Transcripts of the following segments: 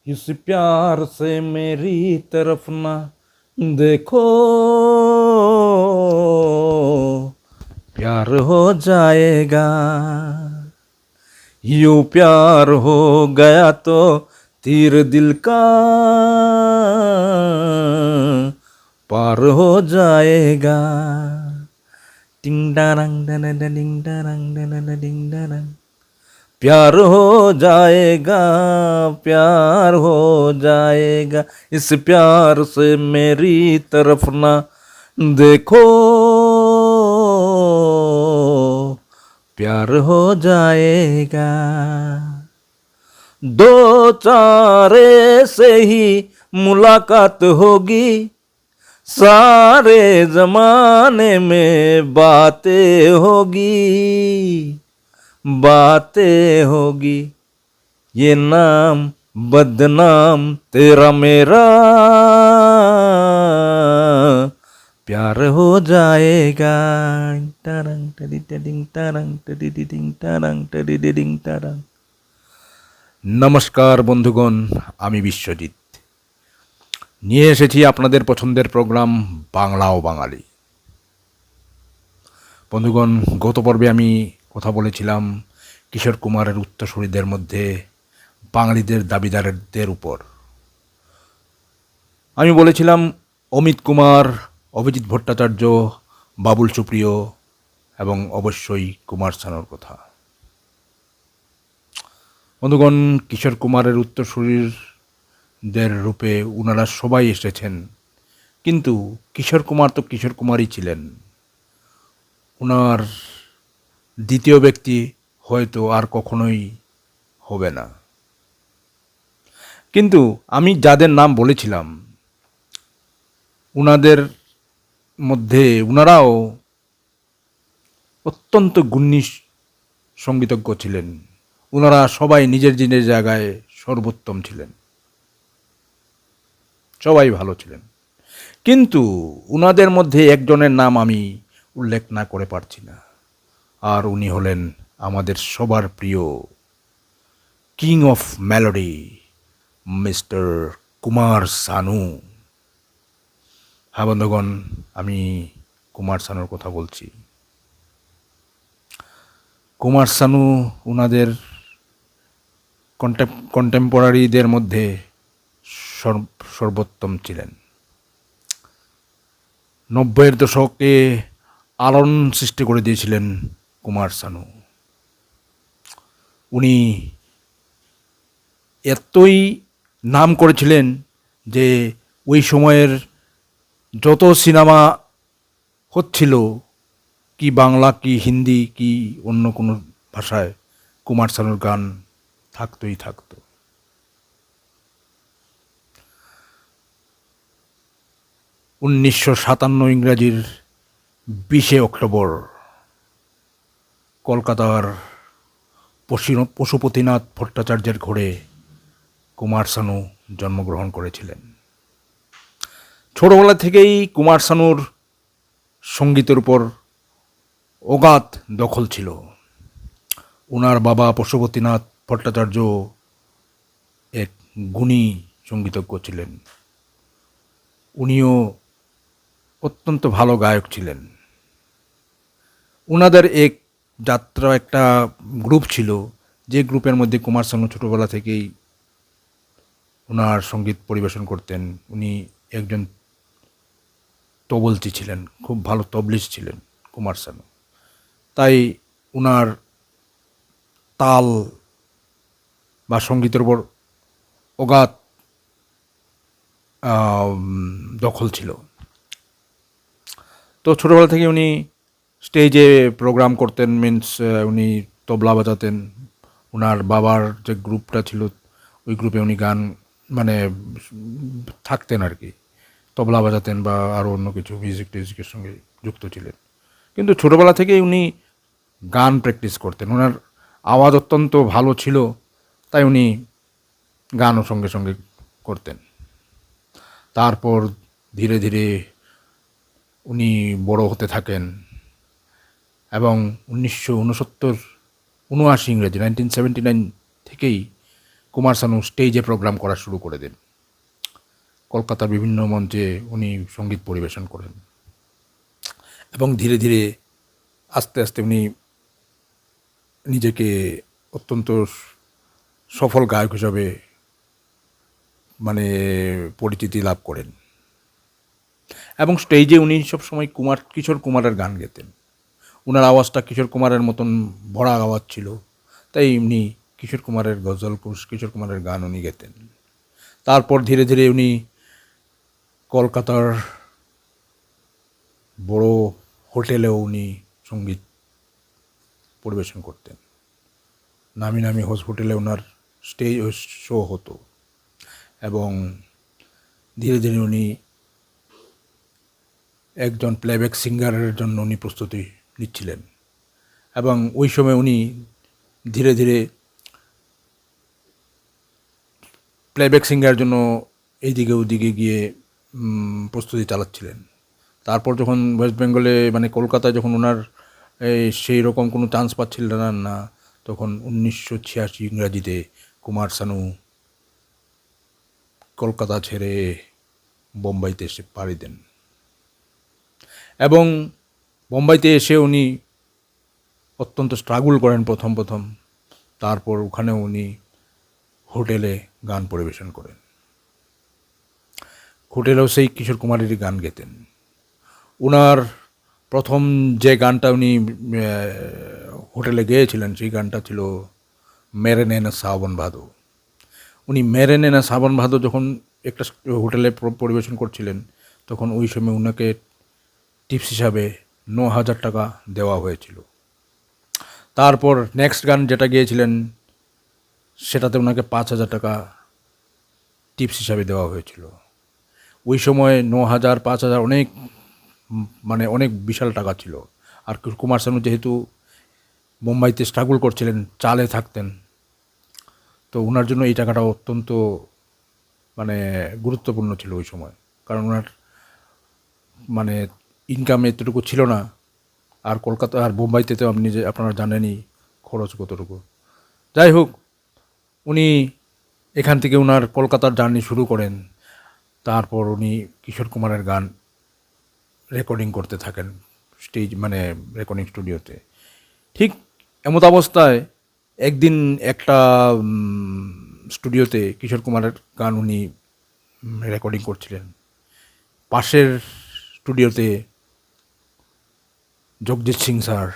इस प्यार से मेरी तरफ ना देखो, प्यार हो जाएगा। यूं प्यार हो गया तो तीर दिल का पार हो जाएगा। टिंग डारंग डन डिंग डारंग डन डिंग डारंग। प्यार हो जाएगा, प्यार हो जाएगा। इस प्यार से मेरी तरफ ना देखो, प्यार हो जाएगा। दो चारे से ही मुलाकात होगी, सारे जमाने में बातें होगी, बातें होगी। ये नाम बदनाम तेरा मेरा, प्यार हो जाएगा। टारंग टडिडिडिंग टारंग टडिडिडिंग टारंग टडिडिडिंग टारंग। নমস্কার বন্ধুগণ, আমি বিশ্বজিৎ নিয়ে এসেছি আপনাদের পছন্দের প্রোগ্রাম বাংলা ও বাঙালি। বন্ধুগণ, গত পর্বে আমি কথা বলেছিলাম কিশোর কুমারের উত্তরসূরিদের মধ্যে বাঙালিদের দাবিদারদের উপর। আমি বলেছিলাম অমিত কুমার, অভিজিৎ ভট্টাচার্য, বাবুল সুপ্রিয় এবং অবশ্যই কুমার শানুর কথা। বন্ধুগণ, কিশোর কুমারের উত্তরসূরিদের রূপে ওনারা সবাই এসেছেন, কিন্তু কিশোর কুমার তো কিশোর কুমারই ছিলেন। ওনার দ্বিতীয় ব্যক্তি হয়তো আর কখনোই হবে না। কিন্তু আমি যাদের নাম বলেছিলাম ওনাদের মধ্যে ওনারাও অত্যন্ত গুণী সঙ্গীতজ্ঞ ছিলেন। ওনারা সবাই নিজের নিজের জায়গায় সর্বোত্তম ছিলেন, সবাই ভালো ছিলেন। কিন্তু ওনাদের মধ্যে একজনের নাম আমি উল্লেখ না করে পারছি না, আর উনি হলেন আমাদের সবার প্রিয় king of melody mister Kumar Sanu. হ্যাঁ বন্ধুগণ, আমি কুমার শানুর কথা বলছি। কুমার শানু ওনাদের কন্টেম্পোরারিদের মধ্যে সর্বোত্তম ছিলেন। 90-এর দশকে আলোড়ন সৃষ্টি করে দিয়েছিলেন কুমার শানু। উনি এতই নাম করেছিলেন যে ওই সময়ের যত সিনেমা হচ্ছিল, কি বাংলা কি হিন্দি কি অন্য কোনো ভাষায়, কুমার শানুর গান থাকতোই থাকতো। 1957 ইংরাজির 20শে অক্টোবর কলকাতার পশুপতিনাথ ভট্টাচার্যের ঘরে কুমার শানু জন্মগ্রহণ করেছিলেন। ছোটবেলা থেকেই কুমার শানুর সঙ্গীতের উপর অগাধ দখল ছিল। ওনার বাবা পশুপতিনাথ ভট্টাচার্য এক গুণী সঙ্গীতজ্ঞ ছিলেন। উনিও অত্যন্ত ভালো গায়ক ছিলেন। ওনাদের একটা গ্রুপ ছিল, যে গ্রুপের মধ্যে কুমার শানু ছোটোবেলা থেকেই ওনার সঙ্গীত পরিবেশন করতেন। উনি একজন তবলচি ছিলেন, খুব ভালো তবলিশ ছিলেন কুমার শানু। তাই ওনার তাল বা সঙ্গীতের উপর অগাধ দখল ছিল। তো ছোটোবেলা থেকে উনি স্টেজে প্রোগ্রাম করতেন, উনি তবলা বাজাতেন। ওনার বাবার যে গ্রুপটা ছিল ওই গ্রুপে উনি গান থাকতেন আর কি, তবলা বাজাতেন বা আরও অন্য কিছু মিউজিকের সঙ্গে যুক্ত ছিলেন। কিন্তু ছোটোবেলা থেকেই উনি গান প্র্যাকটিস করতেন। ওনার আওয়াজ অত্যন্ত ভালো ছিল, তাই উনি গানও সঙ্গে সঙ্গে করতেন। তারপর ধীরে ধীরে উনি বড় হতে থাকেন এবং 1979 ইংরেজি 1979 থেকেই কুমার শানু স্টেজে প্রোগ্রাম করা শুরু করে দেন। কলকাতার বিভিন্ন মঞ্চে উনি সঙ্গীত পরিবেশন করেন এবং ধীরে ধীরে আস্তে আস্তে উনি নিজেকে অত্যন্ত সফল গায়ক হিসাবে মানে পরিচিতি লাভ করেন এবং স্টেজে উনি সবসময় কিশোর কুমারের গান গেতেন। ওনার আওয়াজটা কিশোর কুমারের মতন ভরা আওয়াজ ছিল, তাই উনি কিশোর কুমারের গজল, কিশোর কুমারের গান উনি গেতেন। তারপর ধীরে ধীরে উনি কলকাতার বড় হোটেলেও উনি সঙ্গীত পরিবেশন করতেন। নামি নামি হোটেলে ওনার স্টেজ শো হতো এবং ধীরে ধীরে উনি একজন প্লেব্যাক সিঙ্গারের জন্য উনি প্রস্তুতি নিচ্ছিলেন এবং ওই সময় উনি ধীরে ধীরে প্লেব্যাক সিঙ্গারের জন্য এইদিকে ওদিকে গিয়ে প্রস্তুতি চালাচ্ছিলেন। তারপর যখন ওয়েস্ট বেঙ্গলে মানে কলকাতায় যখন ওনার সেই রকম কোনো চান্স পাচ্ছিলেন না, তখন 1986 ইংরাজিতে কুমার শানু কলকাতা ছেড়ে বোম্বাইতে এসে পাড়ি দেন এবং বোম্বাইতে এসে উনি অত্যন্ত স্ট্রাগল করেন প্রথম। তারপর ওখানেও উনি হোটেলে গান পরিবেশন করেন। হোটেলেও সেই কিশোর কুমারেরই গান গেতেন। ওনার প্রথম যে গানটা উনি হোটেলে গেয়েছিলেন সেই গানটা ছিল মেরে নেনা সাবন ভাদো। উনি মেরে নেনা সাবন ভাদো যখন একটা হোটেলে পরিবেশন করছিলেন, তখন ওই সময় ওনাকে টিপস হিসাবে 9,000 টাকা দেওয়া হয়েছিল। তারপর নেক্সট গান যেটা গিয়েছিলেন সেটাতে ওনাকে 5,000 টাকা টিপস হিসাবে দেওয়া হয়েছিল। ওই সময় 9,000 5,000 অনেক বিশাল টাকা ছিল। আর কুমার শানু যেহেতু মুম্বাইতে স্ট্রাগল করছিলেন, চালে থাকতেন, তো ওনার জন্য এই টাকাটা অত্যন্ত গুরুত্বপূর্ণ ছিল ওই সময়, কারণ ওনার ইনকাম এতটুকু ছিল না। আর কলকাতা আর বোম্বাইতে তো আপনারা জানেনই খরচ কতটুকু। যাই হোক, উনি এখান থেকে ওনার কলকাতার জার্নি শুরু করেন। তারপর উনি কিশোর কুমারের গান রেকর্ডিং করতে থাকেন স্টেজ রেকর্ডিং স্টুডিওতে। ঠিক এমত অবস্থায় একদিন একটা স্টুডিওতে কিশোর কুমারের গান উনি রেকর্ডিং করছিলেন। পাশের স্টুডিওতে জগজিৎ সিং স্যার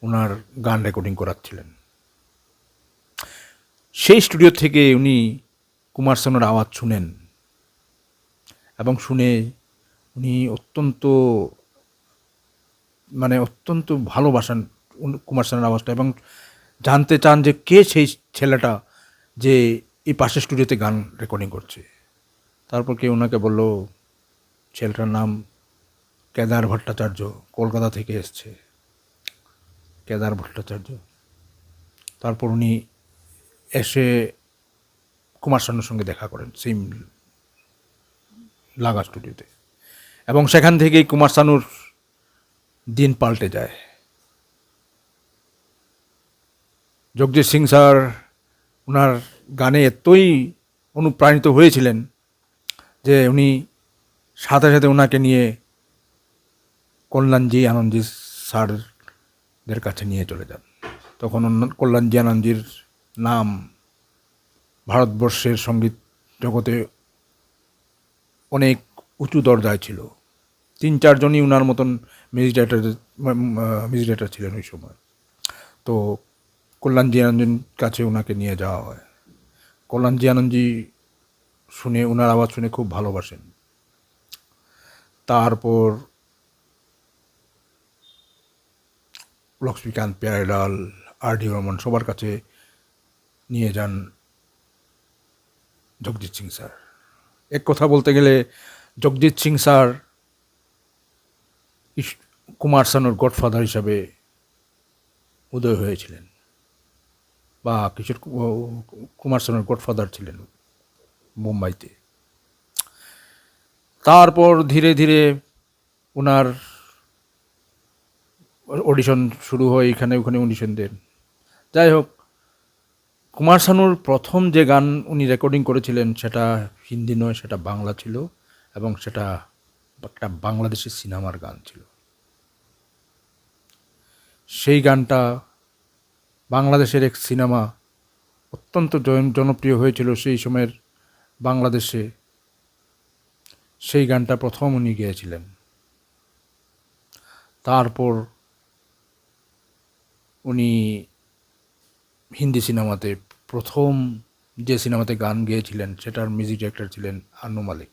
ওনার গান রেকর্ডিং করাচ্ছিলেন। সেই স্টুডিও থেকে উনি কুমার শানুর আওয়াজ শুনেন এবং শুনে উনি অত্যন্ত ভালোবাসেন কুমার শানুর আওয়াজটা এবং জানতে চান যে কে সেই ছেলেটা যে এই পাশের স্টুডিওতে গান রেকর্ডিং করছে। তারপর কে ওনাকে বলল, ছেলেটার নাম কেদার ভট্টাচার্য, কলকাতা থেকে এসছে, কেদার ভট্টাচার্য। তারপর উনি এসে কুমার শানুর সঙ্গে দেখা করেন সেই লাগা স্টুডিওতে এবং সেখান থেকেই কুমার শানুর দিন পাল্টে যায়। জগজিৎ সিং স্যার ওনার গানে এতই অনুপ্রাণিত হয়েছিলেন যে উনি সাথে সাথে ওনাকে নিয়ে কল্যাণজি আনন্দজি স্যারদের কাছে নিয়ে চলে যান। তখন কল্যাণজি আনন্দজির নাম ভারতবর্ষের সঙ্গীত জগতে অনেক উঁচু দরজায় ছিল। 3-4 জনই ওনার মতন মিউজিক ডাইরেক্টর ছিলেন ওই সময়। তো কল্যাণজি আনন্দজির কাছে ওনাকে নিয়ে যাওয়া হয়। কল্যাণজি আনন্দজি শুনে ওনার আওয়াজ শুনে খুব ভালোবাসেন। তারপর লক্ষ্মীকান্ত প্যারেলাল, আর.ডি. বর্মন সবার কাছে নিয়ে যান জগজিৎ সিং স্যার। এক কথা বলতে গেলে জগজিৎ সিং স্যার কুমার শানুর গডফাদার হিসাবে উদয় হয়েছিলেন বা কুমার শানুর গডফাদার ছিলেন মুম্বাইতে। তারপর ধীরে ধীরে ওনার অডিশন শুরু হয়, ওখানে অডিশন দেন। যাই হোক, কুমার শানুর প্রথম যে গান উনি রেকর্ডিং করেছিলেন সেটা হিন্দি নয়, সেটা বাংলা ছিল, এবং সেটা একটা বাংলাদেশি সিনেমার গান ছিল। সেই গানটা বাংলাদেশের এক সিনেমা, অত্যন্ত জনপ্রিয় হয়েছিল সেই সময়ের বাংলাদেশে। সেই গানটা প্রথম উনি গেয়েছিলেন। তারপর উনি হিন্দি সিনেমাতে প্রথম যে সিনেমাতে গান গেয়েছিলেন সেটার মিউজিক ডাইরেক্টর ছিলেন আনু মালিক।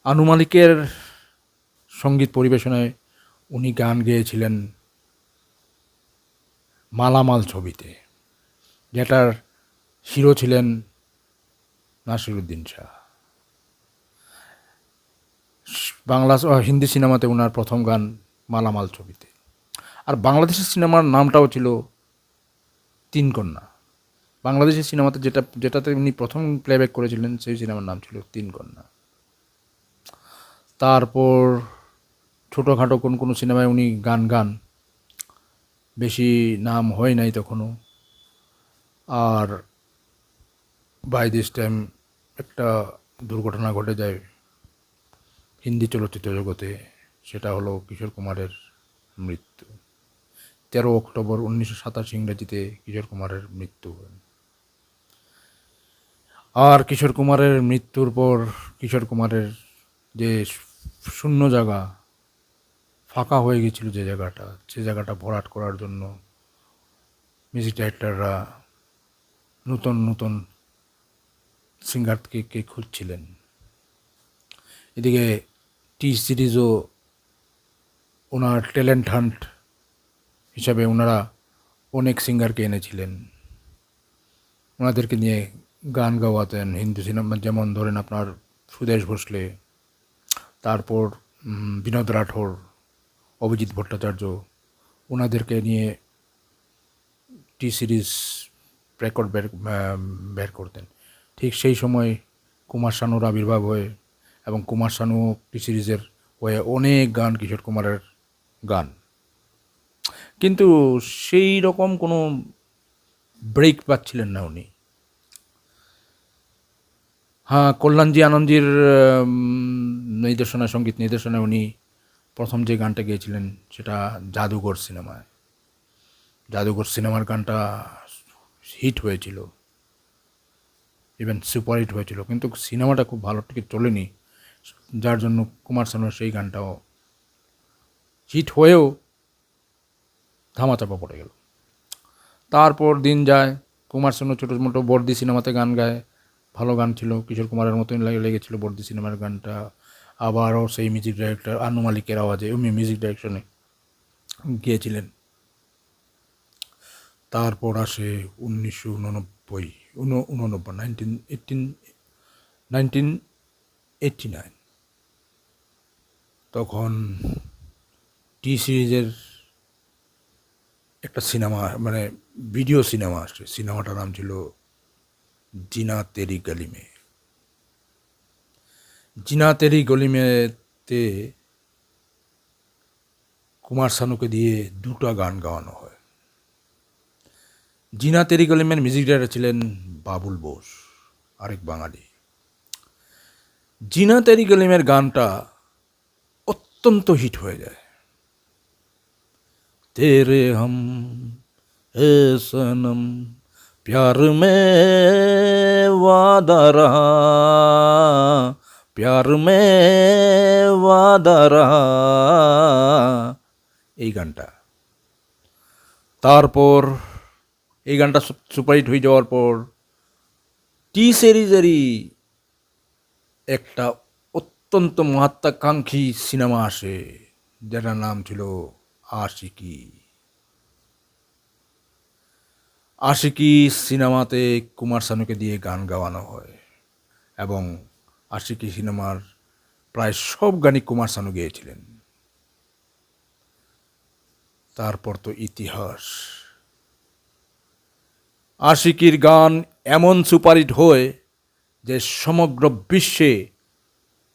আনু মালিকের সঙ্গীত পরিবেশনায় উনি গান গেয়েছিলেন মালামাল ছবিতে, যেটার হিরো ছিলেন নাসিরুদ্দিন শাহ। বাংলা হিন্দি সিনেমাতে ওনার প্রথম গান মালামাল ছবিতে। আর বাংলাদেশের সিনেমার নামটাও ছিল তিন কন্যা। বাংলাদেশের সিনেমাতে যেটাতে উনি প্রথম প্লেব্যাক করেছিলেন সেই সিনেমার নাম ছিল তিন কন্যা। তারপর ছোটোখাটো কোনো সিনেমায় উনি গান বেশি নাম হয় নাই তখনও। আর বাই দিস টাইম একটা দুর্ঘটনা ঘটে যায় হিন্দি চলচ্চিত্র জগতে, সেটা হলো কিশোর কুমারের মৃত্যু। 13 অক্টোবর 1987 ইংরেজিতে কিশোর কুমারের মৃত্যু হয়। আর কিশোর কুমারের মৃত্যুর পর কিশোর কুমারের যে শূন্য জায়গা, ফাঁকা হয়ে গেছিল যে জায়গাটা ভরাট করার জন্য মিউজিক ডাইরেক্টররা নতুন সিঙ্গারকে খুঁজছিলেন। এদিকে টি সিরিজও ওনার ট্যালেন্ট হান্ট হিসাবে ওনারা অনেক সিঙ্গারকে এনেছিলেন, ওনাদেরকে নিয়ে গান গাওয়াতেন হিন্দি সিনেমা। যেমন ধরেন আপনার সুদেশ ভোসলে, তারপর বিনোদ রাঠোর, অভিজিৎ ভট্টাচার্য, ওনাদেরকে নিয়ে টি সিরিজ রেকর্ড বের করতেন। ঠিক সেই সময় কুমার শানুর আবির্ভাব হয়, এবং কুমার শানু টি সিরিজের হয়ে অনেক গান, কিশোর কুমারের গান, কিন্তু সেই রকম কোনো ব্রেক পাচ্ছিলেন না উনি। হ্যাঁ, কল্যাণজি আনন্দজির সঙ্গীত নির্দেশনায় উনি প্রথম যে গানটা গেয়েছিলেন সেটা জাদুঘর সিনেমায়। জাদুঘর সিনেমার গানটা হিট হয়েছিল, ইভেন সুপারহিট হয়েছিল, কিন্তু সিনেমাটা খুব ভালো থেকে চলেনি, যার জন্য কুমার শানুর সেই গানটাও হিট হয়েও ধামাচাপা পড়ে গেল। তারপর দিন যায়, কুমার শানু ছোটো মোটো বর্দি সিনেমাতে গান গায়, ভালো গান ছিল, কিশোর কুমারের মতোই লেগেছিল বর্দি সিনেমার গানটা। আবারও সেই মিউজিক ডাইরেক্টর আনু মালিকের আওয়াজে উনি মিউজিক ডাইরেকশনে গিয়েছিলেন। তারপর আসে 1989, তখন টি সিরিজের একটা সিনেমা, মানে ভিডিও সিনেমা আসছে। সিনেমাটার নাম ছিল জিনা তেরি গলি মে। জিনা তেরি গলি মেতে কুমার শানুকে দিয়ে দুটো গান গাওয়ানো হয়। জিনা তেরি গলি মের মিউজিক ডাইরেক্টর ছিলেন বাবুল বোস, আরেক বাঙালি। জিনা তেরি গলি মের গানটা অত্যন্ত হিট হয়ে যায়। তেরে হম এ সনম প্যার মে ওয়াদা রহা, প্যার মে ওয়াদা রহা, এই গানটা। তারপর এই গানটা সুপারহিট হয়ে যাওয়ার পর টি সিরিজেরই একটা অত্যন্ত মহত্বাকাঙ্ক্ষী সিনেমা আসে, যেটার নাম ছিল আশিকি। আশিকি সিনেমাতে কুমার শানুকে দিয়ে গান গাওয়ানো হয়, এবং আশিকি সিনেমার প্রায় সব গানই কুমার শানু গেয়েছিলেন। তারপর তো ইতিহাস। আশিকির গান এমন সুপারহিট হয় যে সমগ্র বিশ্বে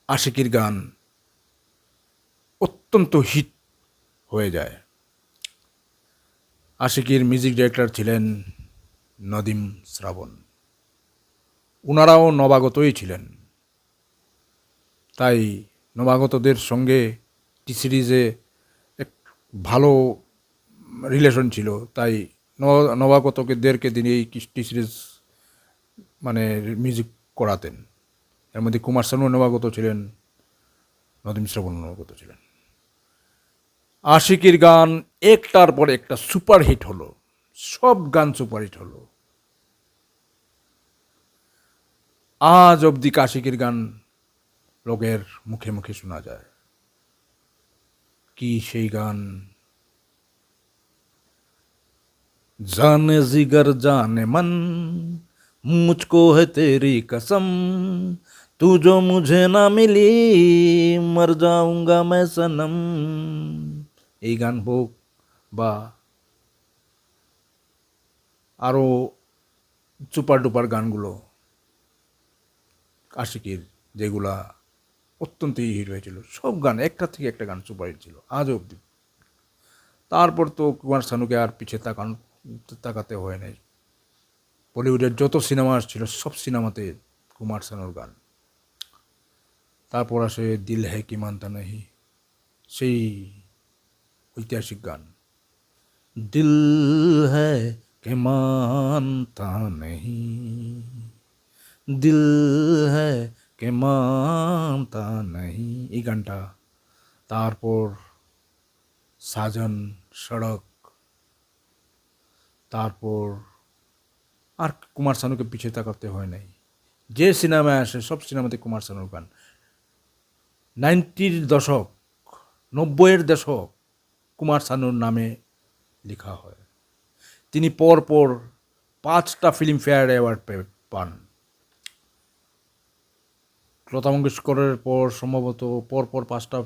আশিকির গান অত্যন্ত হিট হয়ে যায়। আশিকির মিউজিক ডিরেক্টর ছিলেন নদীম শ্রাবণ। ওনারাও নবাগতই ছিলেন, তাই নবাগতদের সঙ্গে টি সিরিজে এক ভালো রিলেশন ছিল, তাই নবাগতদেরকে দিনেই টি সিরিজ মানে মিউজিক করাতেন। এর মধ্যে কুমার শানু নবাগত ছিলেন, নদীম শ্রাবণ নবাগত ছিলেন। আশিকির গান একটার পর একটা সুপারহিট হলো, সব গান সুপারহিট হলো। আজ অবধি আশিকির গান লোকের মুখে মুখে শোনা যায়। কি সেই গান! জানে জিগর জানে মন মুঝকো है तेरी कसम तू जो मुझे ना मिली मर जाऊंगा मैं सनम। এই গান হোক বা আরও সুপার ডুপার গানগুলো আশিকির, যেগুলা অত্যন্ত হিট হয়েছিল, সব গান একটা থেকে একটা গান সুপারহিট ছিল আজ অবধি। তারপর তো কুমার শানুকে আর পিছিয়ে তাকাতে হয় নাই। বলিউডের যত সিনেমা আসছিল সব সিনেমাতে কুমার শানুর গান। তারপর আসে দিল হ্যায় কি মানতা নেহি, সেই ঐতিহাসিক গান। দিল হ্যায় কে মানতা নেহি, দিল হ্যায় কে মানতা নেহি, এই গানটা। তারপর সাজন, সড়ক, তারপর আর কুমার শানুকে পিছিয়ে তাকাতে হয় নাই। যে সিনেমায় আসে সব সিনেমাতে কুমার শানুর গান। 90-র দশক, 90-এর দশক কুমার শানুর নামে লেখা হয়। তিনি পরপর 5টা ফিল্মফেয়ার অ্যাওয়ার্ড পান। লতা মঙ্গেশকরের পর সম্ভবত পরপর 5টা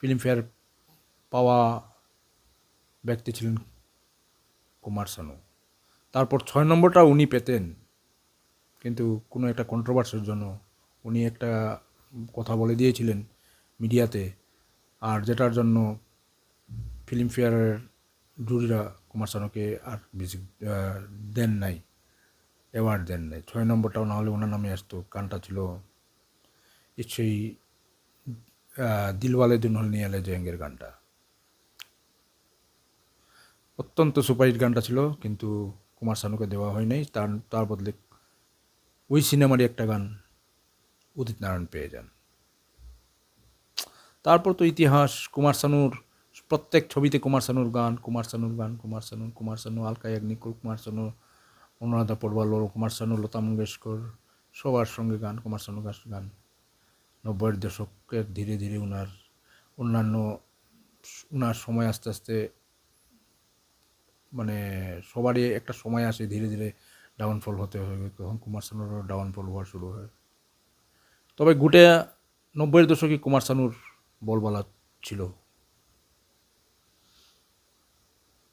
ফিল্মফেয়ার পাওয়া ব্যক্তি ছিলেন কুমার শানু। তারপর 6 নম্বরটা উনি পেতেন, কিন্তু কোনো একটা কন্ট্রোভার্সির জন্য উনি একটা কথা বলে দিয়েছিলেন মিডিয়াতে, আর যেটার জন্য ফিল্মফেয়ারের জুরিরা কুমার শানুকে আর মিউজিক দেন নাই, অ্যাওয়ার্ড দেন নাই। 6 নম্বরটাও না হলে ওনার নামে আসতো। গানটা ছিল সেই দিলওয়ালে দুলহনিয়া লে জায়েঙ্গের গানটা। অত্যন্ত সুপারহিট গানটা ছিল, কিন্তু কুমার শানুকে দেওয়া হয় নাই। তার বদলে ওই সিনেমারই একটা গান উদিত নারায়ণ পেয়ে যান। তারপর তো ইতিহাস। কুমার শানুর প্রত্যেক ছবিতে কুমার শানুর গান, কুমার শানুর গান, কুমার শানু, আলকা ইয়াগনিক, কুমার শানু, অনুরাধা পড়ওয়াল, কুমার শানু, লতা মঙ্গেশকর, সবার সঙ্গে গান, কুমার শানু গান। 90-এর দশকের ধীরে ধীরে ওনার সময় আস্তে আস্তে মানে সবারই একটা সময় আসে ধীরে ধীরে ডাউনফল হতে হয়, তখন কুমার শানুরও ডাউনফল হওয়া শুরু হয়। তবে গোটে 90-এর দশকে কুমার শানুর বলবালা ছিল।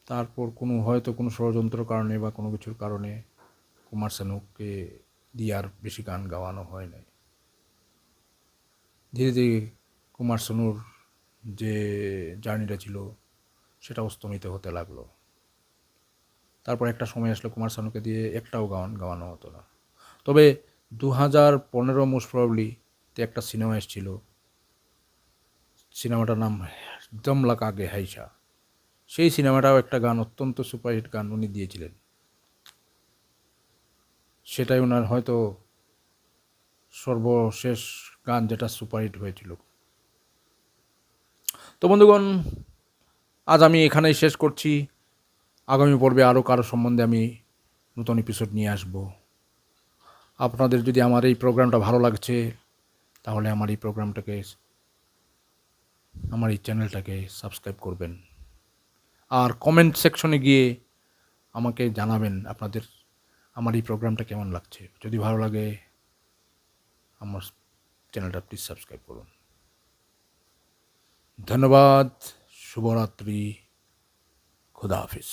তারপর হয়তো কোনো ষড়যন্ত্রের কারণে বা কোনো কিছুর কারণে কুমার শানুকে দিয়ে আর বেশি গান গাওয়ানো হয় নাই। ধীরে ধীরে কুমার শানুর যে জার্নিটা ছিল সেটা অস্তমিত হতে লাগলো। তারপর একটা সময় আসলো কুমার শানুকে দিয়ে একটাও গান গাওয়ানো হতো না। তবে 2015 মোস্ট প্রবাবলিতে একটা সিনেমা এসেছিল, সিনেমাটার নাম দম লাগ গে হাইসা। সেই সিনেমাটাও একটা গান, অত্যন্ত সুপারহিট গান উনি দিয়েছিলেন। সেটাই ওনার হয়তো সর্বশেষ গান যেটা সুপারহিট হয়েছিল। তো বন্ধুগণ, আজ আমি এখানেই শেষ করছি। আগামী পর্বে আরও কারো সম্বন্ধে আমি নতুন এপিসোড নিয়ে আসব। আপনাদের যদি আমার এই প্রোগ্রামটা ভালো লাগছে তাহলে আমার এই চ্যানেলটাকে সাবস্ক্রাইব করবেন, আর কমেন্ট সেকশনে গিয়ে আমাকে জানাবেন আমার এই প্রোগ্রামটা কেমন লাগছে। যদি ভালো লাগে আমার চ্যানেলটা প্লিজ সাবস্ক্রাইব করুন। ধন্যবাদ। শুভরাত্রি। খুদা হাফিজ।